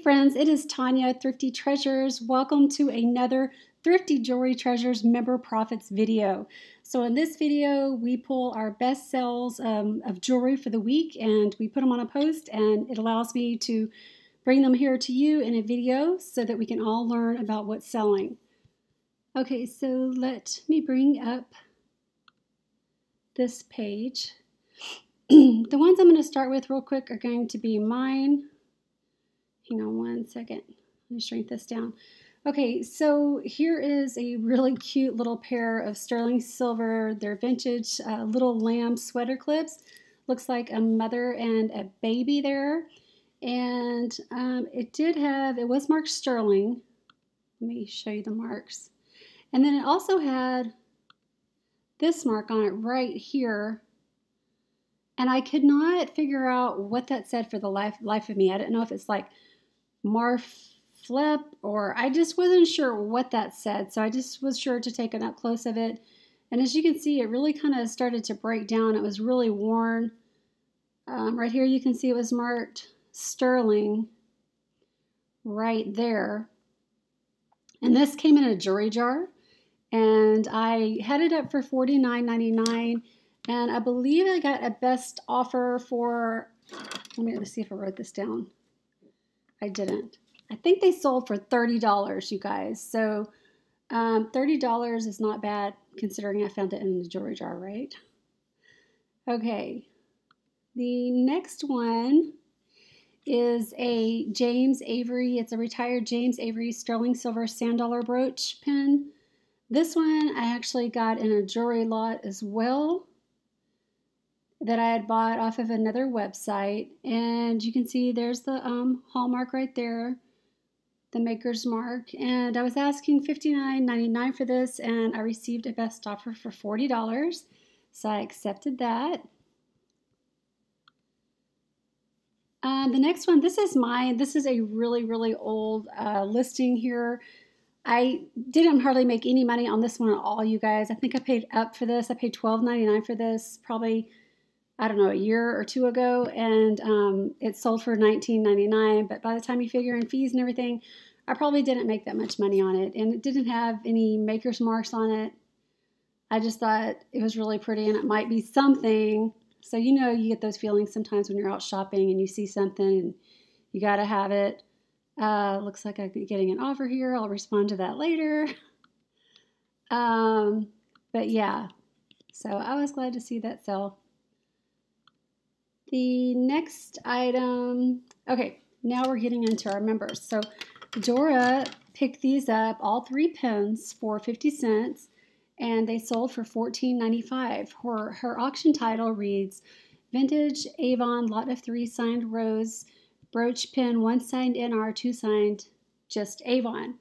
friends, it is Tonya, Thrifty Treasures. Welcome to another Thrifty Jewelry Treasures Member Profits video. So in this video, we pull our best sells of jewelry for the week and we put them on a post, and it allows me to bring them here to you in a video so that we can all learn about what's selling. Okay, so let me bring up this page. The ones I'm going to start with real quick are going to be mine. Hang on one second. Let me shrink this down. Okay, so here is a really cute little pair of sterling silver. They're vintage little lamb sweater clips. Looks like a mother and a baby there. And it was marked sterling. Let me show you the marks. And then it also had this mark on it right here. And I could not figure out what that said for the life of me. I didn't know if it's like Marflip, or I just wasn't sure what that said. So I just was sure to take an up close of it. And as you can see, it really kind of started to break down. It was really worn. Right here you can see it was marked sterling right there. And this came in a jewelry jar. And I had it up for $49.99. And I believe I got a best offer for, let's see if I wrote this down. I didn't. I think they sold for $30, you guys. So $30 is not bad considering I found it in the jewelry jar, right? Okay. The next one is a James Avery. It's a retired James Avery sterling silver sand dollar brooch pin. This one I actually got in a jewelry lot as well that I had bought off of another website. And you can see there's the hallmark right there, the maker's mark. And I was asking $59.99 for this, and I received a best offer for $40. So I accepted that. The next one, this is mine. This is a really, really old listing here. I didn't hardly make any money on this one at all, you guys. I think I paid up for this. I paid $12.99 for this, probably, I don't know, a year or two ago, and it sold for $19.99. But by the time you figure in fees and everything, I probably didn't make that much money on it, and it didn't have any maker's marks on it. I just thought it was really pretty, and it might be something. So you know, you get those feelings sometimes when you're out shopping and you see something and you got to have it. Looks like I'm getting an offer here. I'll respond to that later. But yeah, so I was glad to see that sell. The next item, okay, now we're getting into our members. So Dora picked these up, all 3 pins for 50 cents, and they sold for $14.95. Her auction title reads, Vintage Avon Lot of 3 signed rose brooch pin, 1 signed NR, 2 signed just Avon.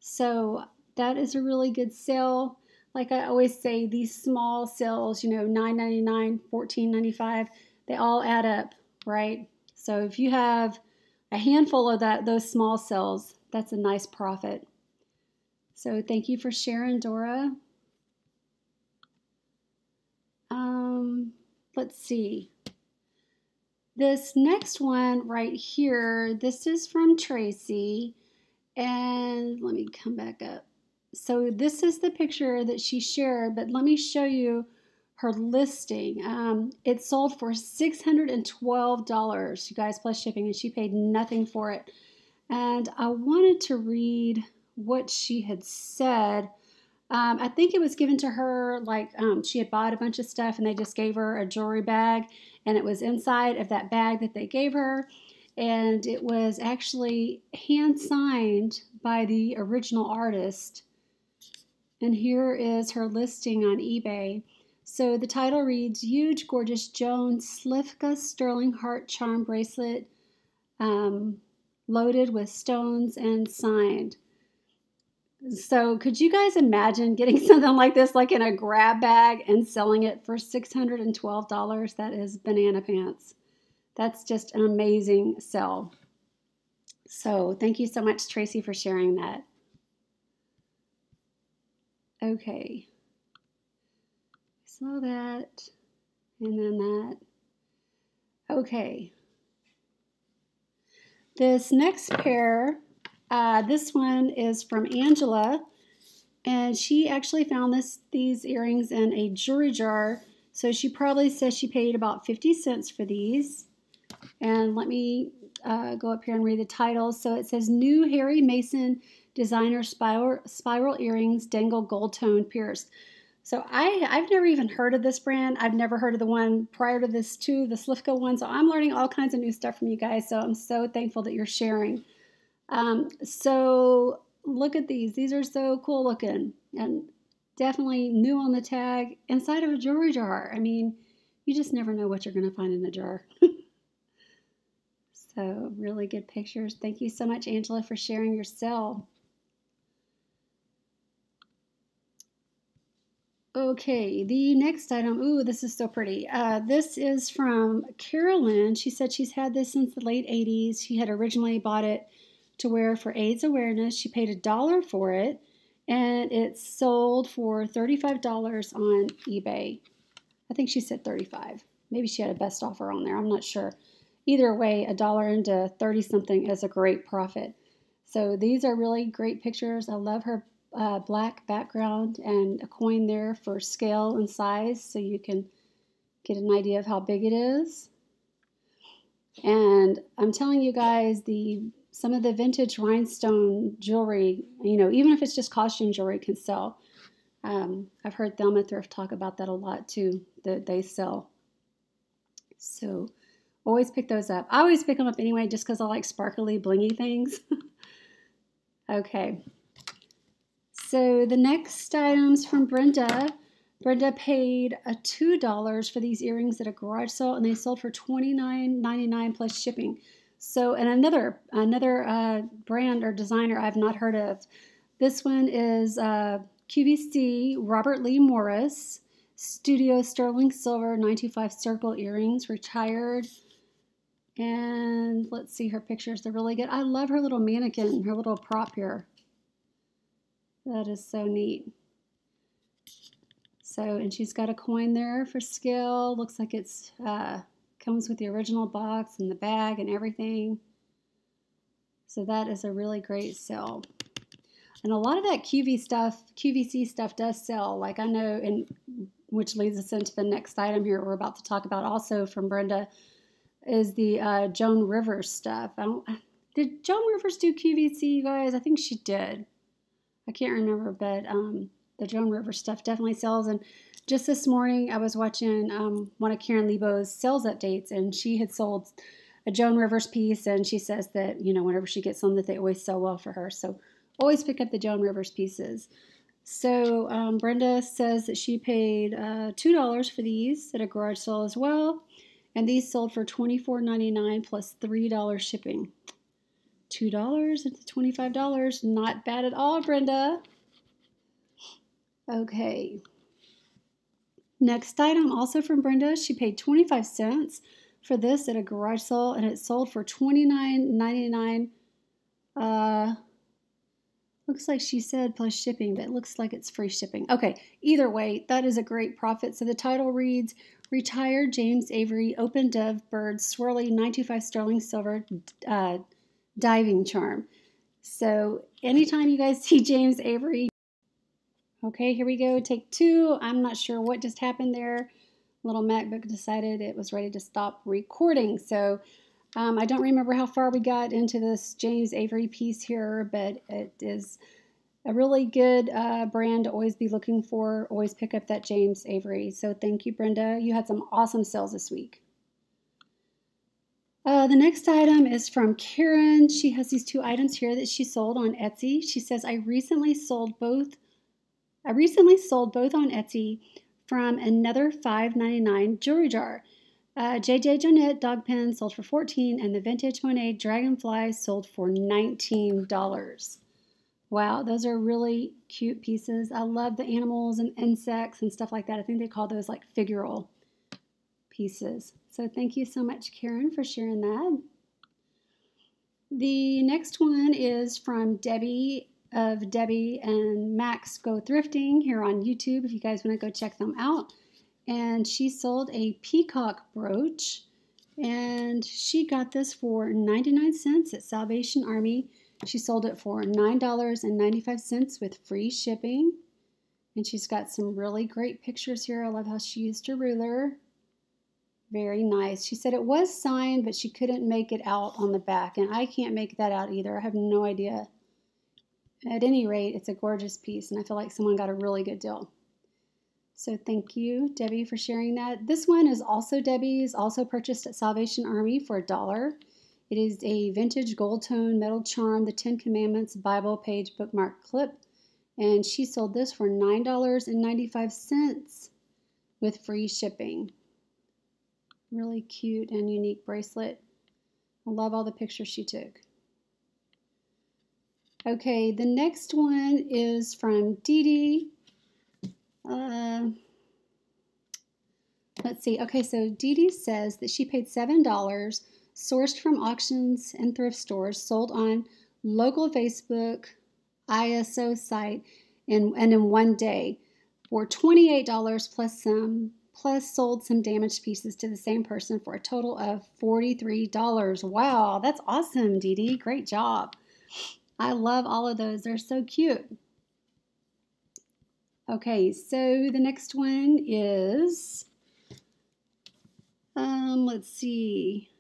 So that is a really good sale. Like I always say, these small sales, you know, $9.99, $14.95, they all add up, right? So if you have a handful of those small sales, that's a nice profit. So thank you for sharing, Dora. Let's see. This next one right here, this is from Tracy. And let me come back up. So this is the picture that she shared, but let me show you her listing. It sold for $612, you guys, plus shipping, and she paid nothing for it. And I wanted to read what she had said. I think it was given to her, like she had bought a bunch of stuff and they just gave her a jewelry bag, and it was inside of that bag that they gave her. And it was actually hand signed by the original artist. And here is her listing on eBay. So the title reads, Huge Gorgeous Joan Slifka Sterling Heart Charm Bracelet, loaded with stones and signed. So could you guys imagine getting something like this, like in a grab bag, and selling it for $612? That is banana pants. That's just an amazing sell. So thank you so much, Tracy, for sharing that. Okay. Saw that, and then that. Okay. This next pair, this one is from Angela, and she actually found these earrings in a jewelry jar. So she probably says she paid about 50 cents for these. And let me go up here and read the titles. So it says New Harry Mason Designer Spiral Earrings Dangle Gold Tone Pierced. So I've never even heard of this brand. I've never heard of the one prior to this too, the Slifka one. So I'm learning all kinds of new stuff from you guys. So I'm so thankful that you're sharing. So look at these. These are so cool looking and definitely new on the tag inside of a jewelry jar. I mean, you just never know what you're going to find in a jar. So really good pictures. Thank you so much, Angela, for sharing your sale. Okay, the next item, ooh, this is so pretty. This is from Carolyn. She said she's had this since the late 80s. She had originally bought it to wear for AIDS awareness. She paid $1 for it, and it's sold for $35 on eBay. I think she said $35. Maybe she had a best offer on there. I'm not sure. Either way, $1 into 30-something is a great profit. So these are really great pictures. I love her black background and a coin there for scale and size so you can get an idea of how big it is. And I'm telling you guys, some of the vintage rhinestone jewelry, you know, even if it's just costume jewelry, can sell. I've heard Thelma Thrift talk about that a lot too, that they sell. So always pick those up. I always pick them up anyway just because I like sparkly, blingy things. Okay. So the next item's from Brenda. Brenda paid $2 for these earrings at a garage sale, and they sold for $29.99 plus shipping. So, and another brand or designer I've not heard of. This one is QVC Robert Lee Morris Studio Sterling Silver 925 circle earrings, retired. And let's see her pictures. They're really good. I love her little mannequin, her little prop here. That is so neat. So, and she's got a coin there for scale. Looks like it's comes with the original box and the bag and everything. So that is a really great sale. And a lot of that QVC stuff does sell. Like I know, and which leads us into the next item here we're about to talk about also from Brenda, is the Joan Rivers stuff. Did Joan Rivers do QVC, you guys? I think she did. I can't remember, but the Joan Rivers stuff definitely sells. And just this morning, I was watching one of Karen Lebo's sales updates, and she had sold a Joan Rivers piece, and she says that, you know, whenever she gets some, that they always sell well for her. So always pick up the Joan Rivers pieces. So Brenda says that she paid $2 for these at a garage sale as well, and these sold for $24.99 plus $3 shipping. $2 into $25. Not bad at all, Brenda. Okay. Next item, also from Brenda. She paid 25 cents for this at a garage sale, and it sold for $29.99. Looks like she said plus shipping, but it looks like it's free shipping. Okay, either way, that is a great profit. So the title reads, Retired James Avery Open Dove Bird Swirly 925 Sterling Silver Diving Charm. So anytime you guys see James Avery, okay, here we go, take two. I'm not sure what just happened there. Little MacBook decided it was ready to stop recording. So I don't remember how far we got into this James Avery piece here, but it is a really good brand to always be looking for. Always pick up that James Avery. So thank you, Brenda. You had some awesome sales this week. The next item is from Karen. She has these two items here that she sold on Etsy. She says, I recently sold both on Etsy from another $5.99 jewelry jar. JJ Jonette dog pen sold for $14, and the vintage Monet dragonfly sold for $19. Wow, those are really cute pieces. I love the animals and insects and stuff like that. I think they call those like figural pieces. So thank you so much, Karen, for sharing that. The next one is from Debbie of Debbie and Max Go Thrifting here on YouTube if you guys want to go check them out. And she sold a peacock brooch, And she got this for 99 cents at Salvation Army. She sold it for $9.95 with free shipping. And she's got some really great pictures here. I love how she used her ruler. Very nice. She said it was signed, but she couldn't make it out on the back. And I can't make that out either. I have no idea. At any rate, it's a gorgeous piece, and I feel like someone got a really good deal. So thank you, Debbie, for sharing that. This one is also Debbie's, also purchased at Salvation Army for $1. It is a vintage gold tone metal charm, the 10 Commandments Bible page bookmark clip. And she sold this for $9.95 with free shipping. Really cute and unique bracelet. I love all the pictures she took. Okay, the next one is from Dee Dee. Let's see. Okay, so Dee Dee says that she paid $7, sourced from auctions and thrift stores, sold on local Facebook ISO site, and in one day for $28 plus sold some damaged pieces to the same person for a total of $43. Wow, that's awesome, Dee Dee. Great job. I love all of those. They're so cute. Okay, so the next one is, let's see.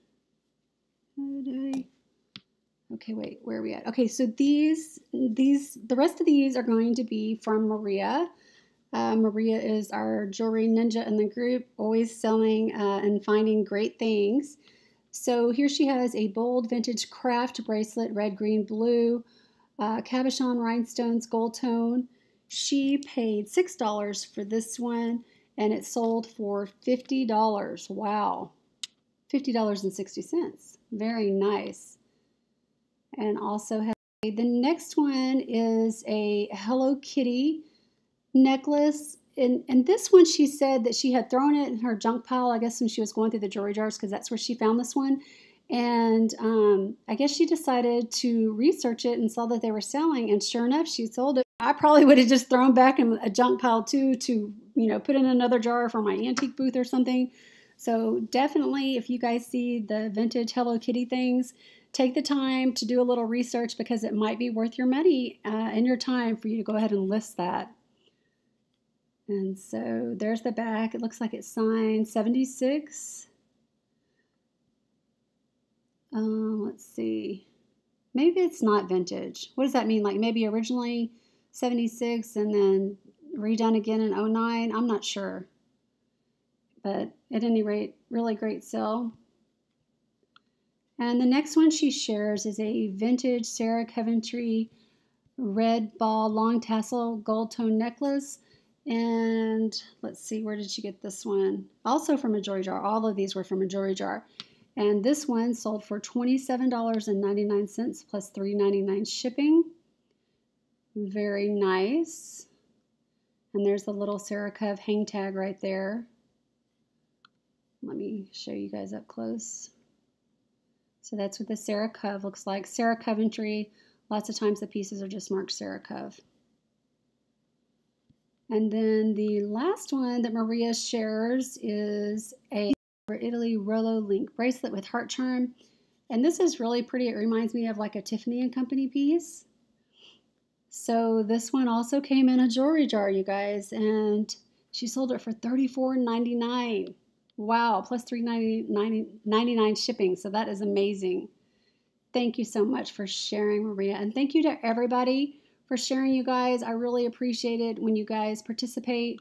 Okay, wait, where are we at? Okay, so the rest of these are going to be from Maria. Maria is our jewelry ninja in the group, always selling and finding great things. So here she has a bold vintage craft bracelet, red, green, blue, cabochon rhinestones, gold tone. She paid $6 for this one, and it sold for $50. Wow, $50.60. Very nice. And also the next one is a Hello Kitty necklace. And this one, she said that she had thrown it in her junk pile, I guess, when she was going through the jewelry jars, because that's where she found this one. And I guess she decided to research it and saw that they were selling, and sure enough, she sold it. I probably would have just thrown back in a junk pile too, to, put in another jar for my antique booth or something. So definitely, if you guys see the vintage Hello Kitty things, take the time to do a little research, because it might be worth your money and your time for you to go ahead and list that. And so there's the back. It looks like it's signed 76. Let's see. Maybe it's not vintage. What does that mean? Like maybe originally 76 and then redone again in 09? I'm not sure. But at any rate, really great sale. And the next one she shares is a vintage Sarah Coventry red ball long tassel gold tone necklace. And let's see, where did she get this one? Also from a jewelry jar. All of these were from a jewelry jar. And this one sold for $27.99 plus $3.99 shipping. Very nice. And there's the little Sarah Cov hang tag right there. Let me show you guys up close. So that's what the Sarah Cov looks like. Sarah Coventry. Lots of times the pieces are just marked Sarah Cov. And then the last one that Maria shares is a Italy Rollo Link bracelet with heart charm. And this is really pretty. It reminds me of like a Tiffany & Company piece. So this one also came in a jewelry jar, you guys, and she sold it for $34.99. Wow, plus $3.99 shipping. So that is amazing. Thank you so much for sharing, Maria. And thank you to everybody for sharing, you guys. I really appreciate it when you guys participate.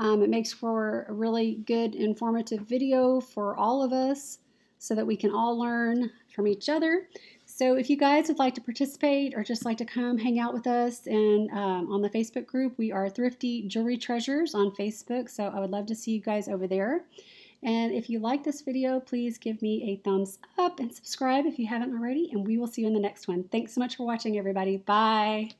It makes for a really good, informative video for all of us so that we can all learn from each other. So if you guys would like to participate or just like to come hang out with us and on the Facebook group, we are Thrifty Jewelry Treasures on Facebook. So I would love to see you guys over there. And if you like this video, please give me a thumbs up and subscribe if you haven't already. And we will see you in the next one. Thanks so much for watching, everybody. Bye.